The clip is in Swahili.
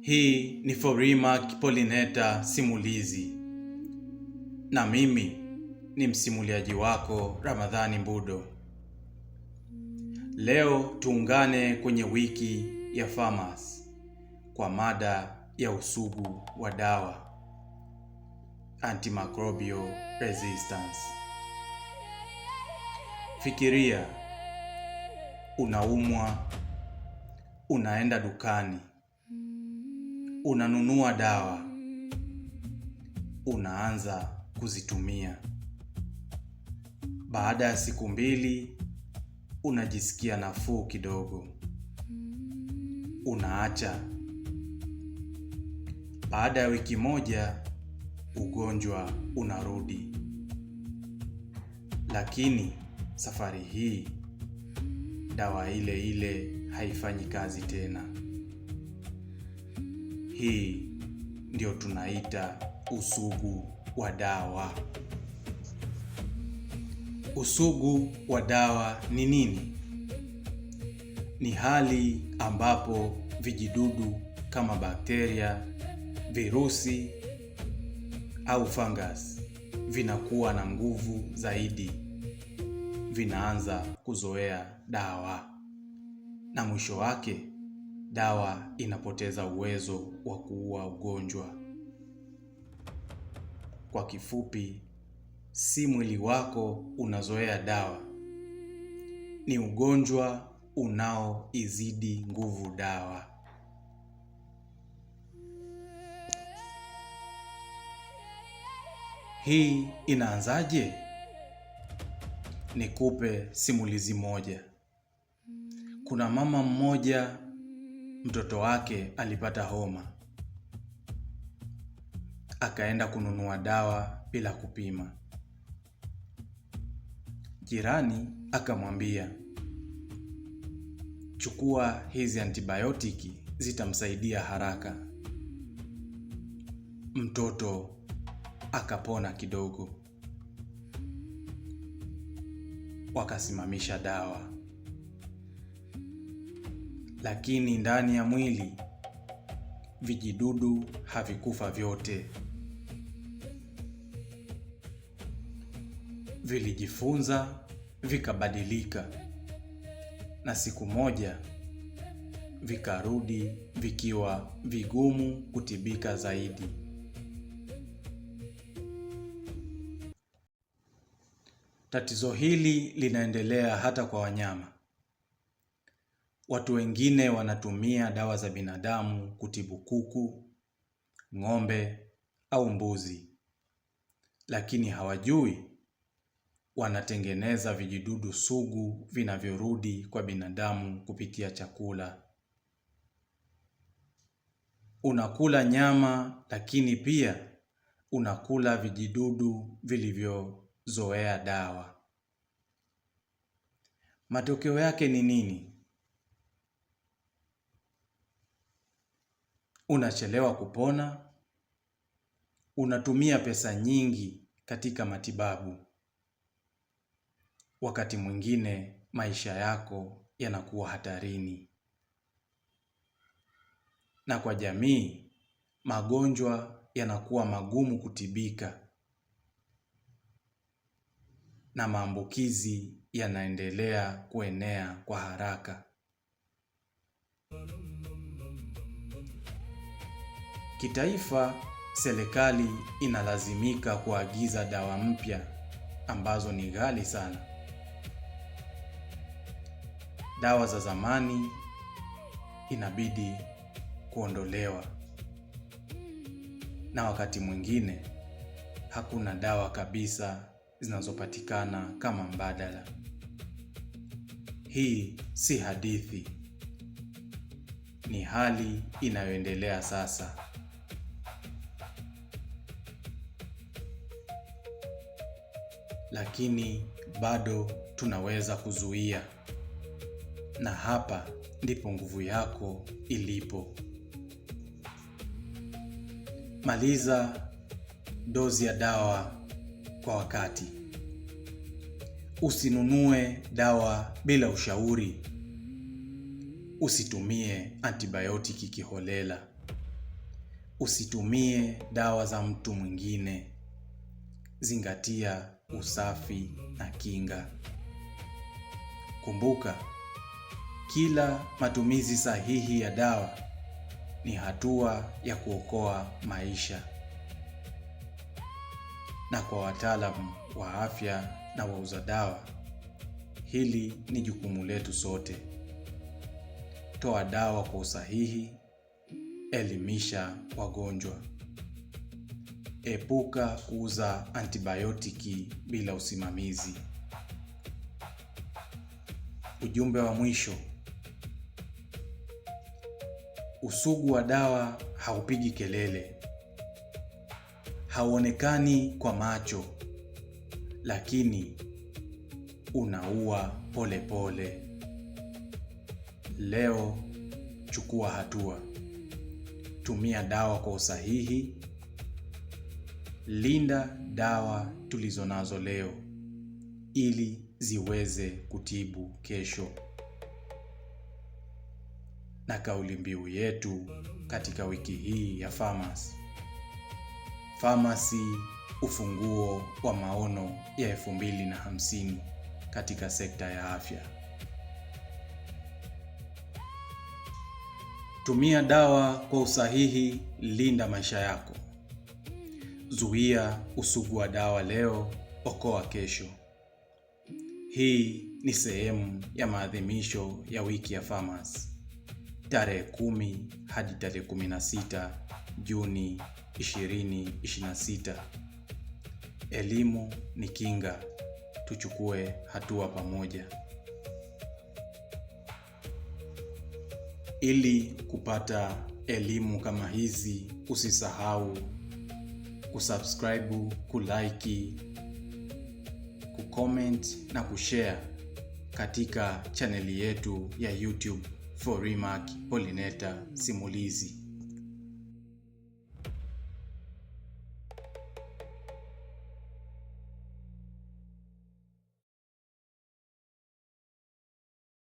Hii ni Forimark Pollinator simulizi, na mimi ni msimuliaji wako Ramadhani Mbudo. Leo tuungane kwenye wiki ya Farmers kwa mada ya usugu wa dawa, antimicrobial resistance. Fikiria, unaumwa, unaenda dukani, unanunua dawa, unaanza kuzitumia. Baada ya siku 2 unajisikia nafuu kidogo, unaacha. Baada ya wiki 1 ugonjwa unarudi, lakini safari hii dawa ile ile haifanyi kazi tena. Hii ndio tunaita usugu wa dawa. Usugu wa dawa ni nini? Ni hali ambapo vijidudu kama bakteria, virusi au fungus vinakuwa na nguvu zaidi, vinaanza kuzoea dawa, na mwisho wake dawa inapoteza uwezo wa kuua ugonjwa. Kwa kifupi, si mwili wako unazoea dawa, ni ugonjwa unaoizidi nguvu dawa. Hii inaanzaje? Nikupe simulizi moja. Kuna mama mmoja, mtoto wake alipata homa. Akaenda kununua dawa bila kupima. Jirani akamwambia, chukua hizi antibiotiki, zitamsaidia haraka. Mtoto akapona kidogo. Wakasimamisha dawa, lakini ndani ya mwili vijidudu havikufa vyote. Vilijifunza, vikabadilika, na siku moja vikarudi vikiwa vigumu kutibika zaidi. Tatizo hili linaendelea hata kwa wanyama. Watu wengine wanatumia dawa za binadamu kutibu kuku, ng'ombe au mbuzi, lakini hawajui wanatengeneza vijidudu sugu vinavyorudi kwa binadamu kupitia chakula. Unakula nyama, lakini pia unakula vijidudu vilivyozoea dawa. Matokeo yake ni nini? Unachelewa kupona, unatumia pesa nyingi katika matibabu. Wakati mwingine maisha yako yanakuwa hatarini. Na kwa jamii, magonjwa yanakuwa magumu kutibika, na maambukizi yanaendelea kuenea kwa haraka. Kitaifa, serikali inalazimika kuagiza dawa mpya ambazo ni ghali sana. Dawa za zamani inabidi kuondolewa, na wakati mwingine hakuna dawa kabisa zinazopatikana kama mbadala. Hii si hadithi, ni hali inayoendelea sasa. Lakini bado tunaweza kuzuia, na hapa ndipo nguvu yako ilipo. Maliza dozi ya dawa kwa wakati. Usinunue dawa bila ushauri. Usitumie antibiotiki kiholela. Usitumie dawa za mtu mwingine. Zingatia usafi na kinga. Kumbuka, kila matumizi sahihi ya dawa ni hatua ya kuokoa maisha. Na kwa wataalamu wa afya na wauza dawa, hili ni jukumu letu sote. Toa dawa kwa usahihi, elimisha wagonjwa. Epuka kuuza antibiotiki bila usimamizi. Ujumbe wa mwisho: usugu wa dawa haupigi kelele. Hauonekani kwa macho, lakini unaua pole pole. Leo chukua hatua. Tumia dawa kwa usahihi. Linda dawa tulizonazo leo ili ziweze kutibu kesho. Na kauli mbiu yetu katika wiki hii ya Famasi: Famasi, ufunguo wa maono ya 2050 katika sekta ya afya. Tumia dawa kwa usahihi, linda maisha yako. Zuia usugu wa dawa leo, okoa kesho. Hii ni sehemu ya maadhimisho ya wiki ya Famasi, tarehe 10 hadi tarehe 16 Juni 2026. Elimu ni kinga, tuchukue hatua pamoja. Ili kupata elimu kama hizi, usisahau kusubscribe, kulike, kucomment na kushare katika chaneli yetu ya YouTube Forimark Pollinator Simulizi.